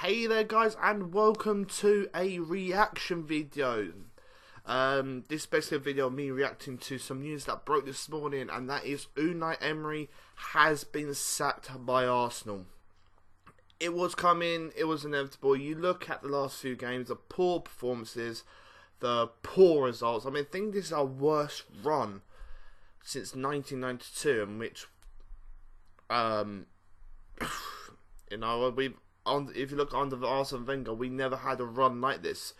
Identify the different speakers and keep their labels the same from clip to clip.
Speaker 1: Hey there guys, and welcome to a reaction video. This is basically a video of me reacting to some news that broke this morning, and that is Unai Emery has been sacked by Arsenal. It was coming, it was inevitable. You look at the last few games, the poor performances, the poor results. I think this is our worst run since 1992, in which if you look under Arsene Wenger, we never had a run like this.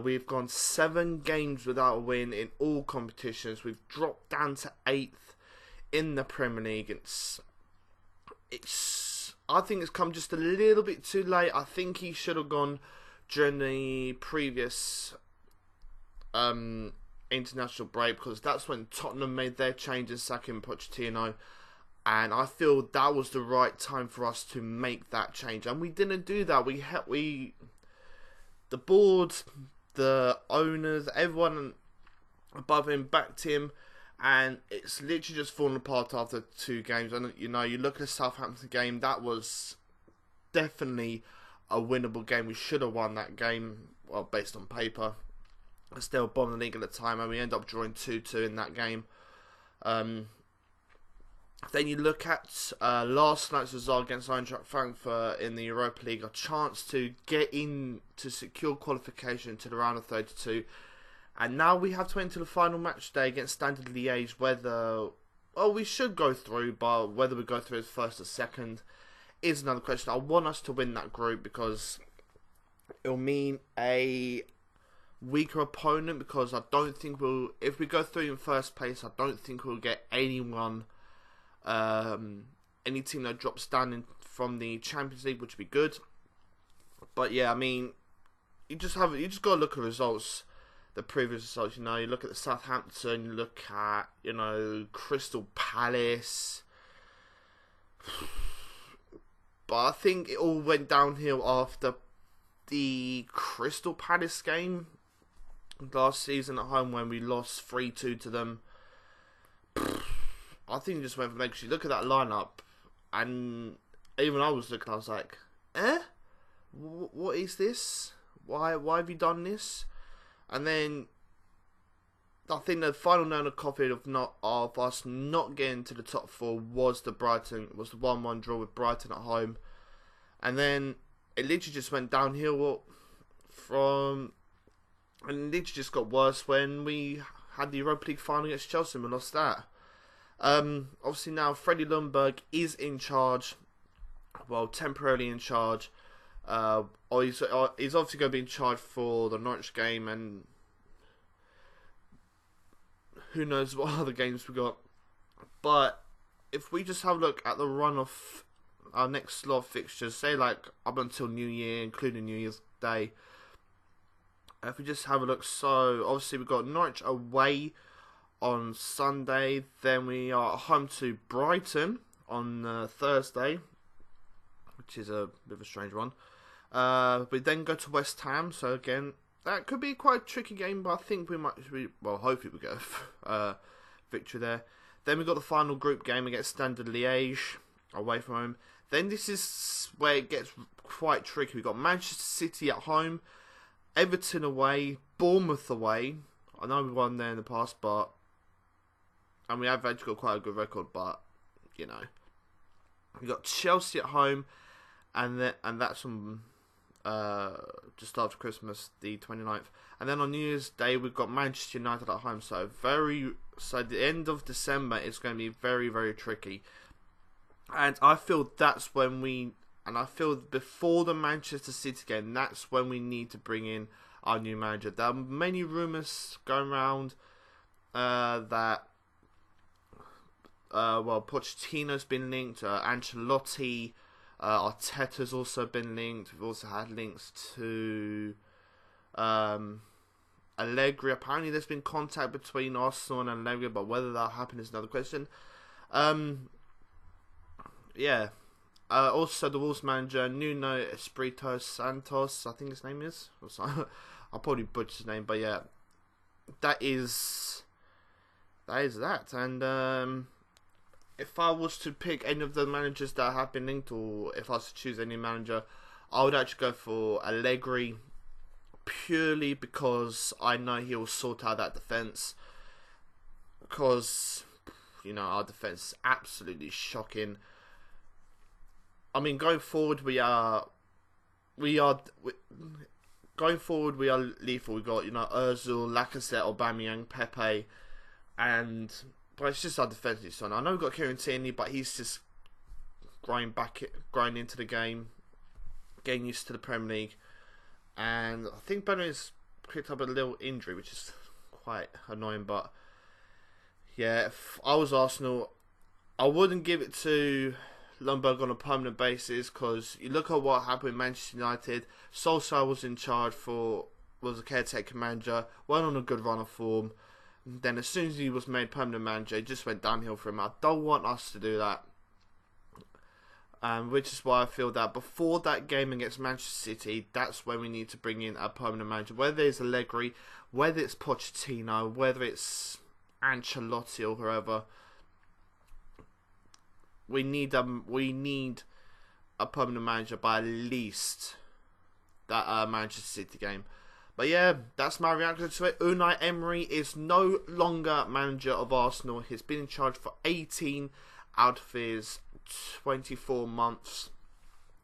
Speaker 1: We've gone 7 games without a win in all competitions. We've dropped down to 8th in the Premier League. I think it's come just a little bit too late. I think he should have gone during the previous international break, because that's when Tottenham made their change in sacking Pochettino. And I feel that was the right time for us to make that change, and we didn't do that. The board, the owners, everyone above him backed him, and it's literally just fallen apart after 2 games. And you look at the Southampton game, that was definitely a winnable game. We should have won that game, well, based on paper. Still bottom of the league at the time, and we end up drawing 2-2 in that game. Then you look at last night's result against Eintracht Frankfurt in the Europa League, a chance to get in to secure qualification to the round of 32. And now we have to enter the final match day against Standard Liège, whether, well, we should go through, but whether we go through as first or second is another question. I want us to win that group because it'll mean a weaker opponent, because I don't think if we go through in first place, I don't think we'll get anyone, any team that drops down from the Champions League, which would be good. But yeah, you just gotta look at results, the previous results. You look at the Southampton, you look at Crystal Palace. But I think it all went downhill after the Crystal Palace game last season at home, when we lost 3-2 to them. I think it just went from there. You look at that lineup, and even I was looking, I was like, what is this? Why have you done this? And then I think the final nail in the coffin of us not getting to the top 4 was the 1-1 draw with Brighton at home. And then it literally just went downhill and it literally just got worse when we had the Europa League final against Chelsea and we lost that. Obviously now Freddie Ljungberg is in charge, well, temporarily in charge. He's obviously going to be in charge for the Norwich game, and who knows what other games we got. But if we just have a look at the run of our next slot of fixtures, say like up until New Year, including New Year's Day, if we just have a look, so obviously we've got Norwich away on Sunday, then we are home to Brighton on Thursday, which is a bit of a strange one. We then go to West Ham, so again, that could be quite a tricky game, but I think hopefully we get a victory there. Then we got the final group game against Standard Liège, away from home. Then this is where it gets quite tricky. We've got Manchester City at home, Everton away, Bournemouth away. I know we won there in the past, and we have actually got quite a good record, but we got Chelsea at home, and that's on just after Christmas, the 29th. And then on New Year's Day we've got Manchester United at home. So the end of December is going to be very, very tricky. And I feel that's when I feel before the Manchester City game, that's when we need to bring in our new manager. There are many rumours going around that Pochettino's been linked, Ancelotti, Arteta's also been linked. We've also had links to Allegri. Apparently there's been contact between Arsenal and Allegri, but whether that happened is another question. Also the Wolves manager, Nuno Espirito Santos, I think his name is. I'll probably butcher his name, but yeah, that is that. And if I was to pick any of the managers that have been linked, or if I was to choose any manager, I would actually go for Allegri, purely because I know he will sort out that defence. Because, you know, our defence is absolutely shocking. I mean, going forward, we are going forward, we are lethal. We got, you know, Özil, Lacazette, Aubameyang, Pepe, but it's just our defensive son. I know we've got Kieran Tierney, but he's just growing into the game, getting used to the Premier League, and I think Bennett's picked up a little injury, which is quite annoying. But yeah, if I was Arsenal, I wouldn't give it to Lundberg on a permanent basis, because you look at what happened with Manchester United. Solskjaer was in charge was a caretaker manager, went on a good run of form. Then as soon as he was made permanent manager, it just went downhill for him. I don't want us to do that. Which is why I feel that before that game against Manchester City, that's when we need to bring in a permanent manager. Whether it's Allegri, whether it's Pochettino, whether it's Ancelotti or whoever. We need a permanent manager by at least that Manchester City game. But yeah, that's my reaction to it. Unai Emery is no longer manager of Arsenal. He's been in charge for 18 out of his 24 months.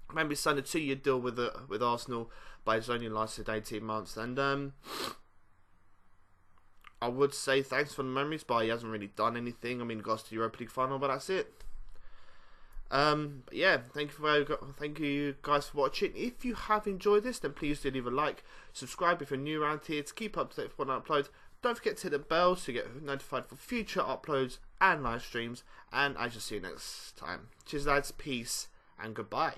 Speaker 1: Remember, he signed a 2-year deal with Arsenal, but it's only lasted 18 months. And I would say thanks for the memories, but he hasn't really done anything. I mean, he got to the Europa League final, but that's it. But yeah, thank you guys for watching. If you have enjoyed this, then please do leave a like, subscribe if you're new around here to keep up to date with when I upload. Don't forget to hit the bell to get notified for future uploads and live streams, and I shall see you next time. Cheers lads, peace and goodbye.